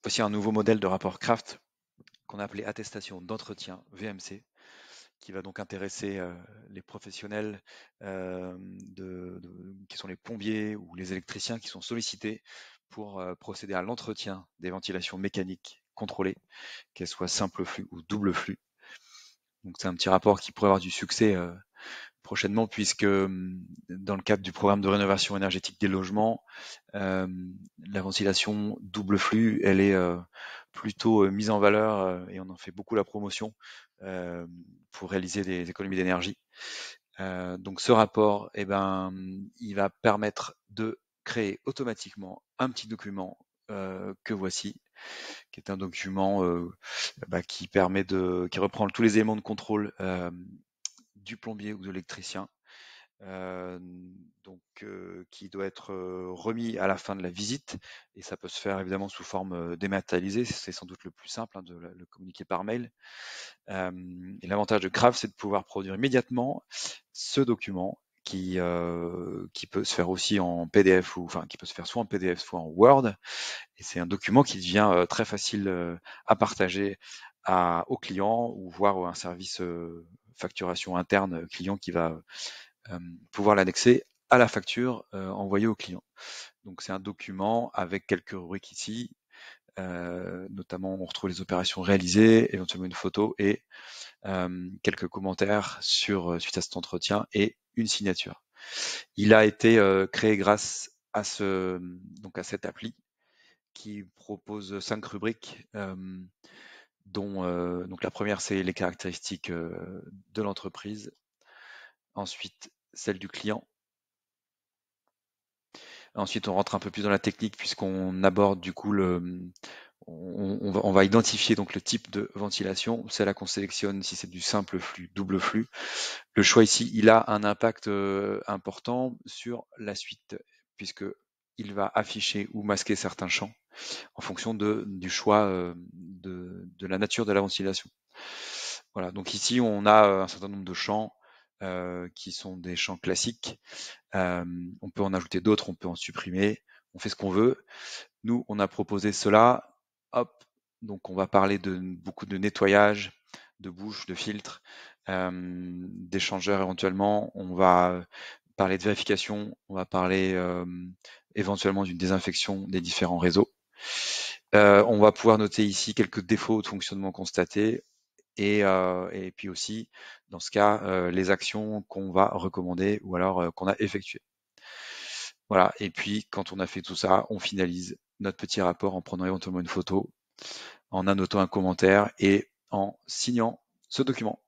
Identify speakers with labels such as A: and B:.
A: Voici un nouveau modèle de rapport Kraft qu'on a appelé attestation d'entretien VMC, qui va donc intéresser les professionnels qui sont les plombiers ou les électriciens qui sont sollicités pour procéder à l'entretien des ventilations mécaniques contrôlées, qu'elles soient simple flux ou double flux. Donc c'est un petit rapport qui pourrait avoir du succès prochainement, puisque dans le cadre du programme de rénovation énergétique des logements, la ventilation double flux, elle est plutôt mise en valeur et on en fait beaucoup la promotion pour réaliser des économies d'énergie. Donc ce rapport, il va permettre de créer automatiquement un petit document que voici, qui est un document qui reprend tous les éléments de contrôle du plombier ou de l'électricien, qui doit être remis à la fin de la visite, et ça peut se faire évidemment sous forme dématérialisée, c'est sans doute le plus simple de le communiquer par mail. Et l'avantage de Kraft, c'est de pouvoir produire immédiatement ce document qui peut se faire aussi en PDF, qui peut se faire soit en PDF soit en Word, et c'est un document qui devient très facile à partager aux clients, ou voire un service facturation interne client qui va pouvoir l'annexer à la facture envoyée au client. Donc c'est un document avec quelques rubriques ici, notamment on retrouve les opérations réalisées, éventuellement une photo et quelques commentaires suite à cet entretien et une signature. Il a été créé grâce à cette appli qui propose 5 rubriques, dont donc la première, c'est les caractéristiques de l'entreprise, ensuite celle du client. Ensuite, on rentre un peu plus dans la technique puisqu'on aborde du coup on va identifier donc le type de ventilation. C'est là qu'on sélectionne si c'est du simple flux, double flux. Le choix ici, il a un impact important sur la suite, puisque il va afficher ou masquer certains champs en fonction du choix de la nature de la ventilation. Voilà, donc ici on a un certain nombre de champs qui sont des champs classiques. On peut en ajouter d'autres, on peut en supprimer, on fait ce qu'on veut. Nous, on a proposé cela. Hop, donc on va parler de beaucoup de nettoyage, de bouches, de filtres, d'échangeurs éventuellement. On va parler de vérification, on va parler éventuellement d'une désinfection des différents réseaux. On va pouvoir noter ici quelques défauts de fonctionnement constatés et puis aussi, dans ce cas, les actions qu'on va recommander ou alors qu'on a effectuées. Voilà, et puis quand on a fait tout ça, on finalise notre petit rapport en prenant éventuellement une photo, en annotant un commentaire et en signant ce document.